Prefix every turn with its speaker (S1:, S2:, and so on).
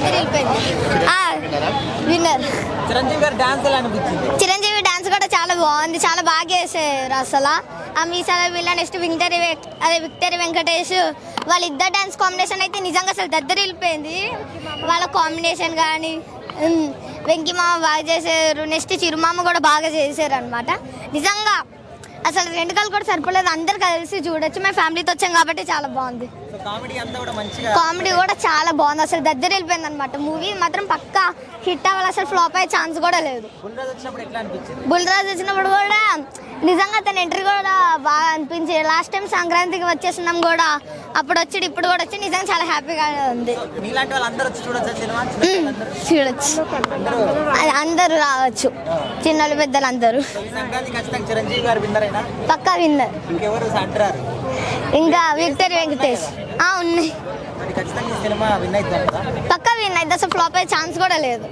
S1: వెళ్ళిపోయింది. విన్నర్.
S2: చిరంజీవి గారి డాన్స్ ఎలా అనిపించింది?
S1: చిరంజీవి డాన్స్ కూడా చాలా బాగుంది, చాలా బాగా చేశారు అసలు. ఆ మీసాల వీళ్ళ నెక్స్ట్ విక్టరీ వెంకటేష్ వాళ్ళిద్దరు డాన్స్ కాంబినేషన్ అయితే నిజంగా అసలు వెళ్ళిపోయింది. వాళ్ళ కాంబినేషన్ కానీ వెంకిమామ బాగా చేశారు, నెక్స్ట్ చిరుమామ కూడా బాగా చేశారు అనమాట. నిజంగా అసలు రెండు కాలు కూడా సరిపోలేదు, అందరు కలిసి చూడొచ్చు. మేము ఫ్యామిలీతో వచ్చాం కాబట్టి చాలా బాగుంది. కామెడీ కూడా చాలా బాగుంది, అసలు వెళ్ళిపోయింది అనమాట. మూవీ మాత్రం పక్కా హిట్ అవ్వాలి, అసలు ఫ్లాప్ అయ్యే ఛాన్స్ కూడా లేదు. బుల్రాజ్ వచ్చినప్పుడు కూడా నిజంగా తన ఎంట్రీ కూడా బాగా అనిపించింది. లాస్ట్ టైం సంక్రాంతికి వచ్చేసినాం కూడా, అప్పుడు వచ్చి ఇప్పుడు కూడా వచ్చి నిజంగా చాలా హ్యాపీగా ఉంది. చూడొచ్చు, అందరూ రావచ్చు, చిన్నలు పెద్దలు అందరూ. పక్కా విన్నర్. ఇంకా విక్టరీ వెంకటేష్ ఉన్నాయి, పక్కా విన్ అయితే అసలు ఫ్లాప్ అయ్యే ఛాన్స్ కూడా లేదు.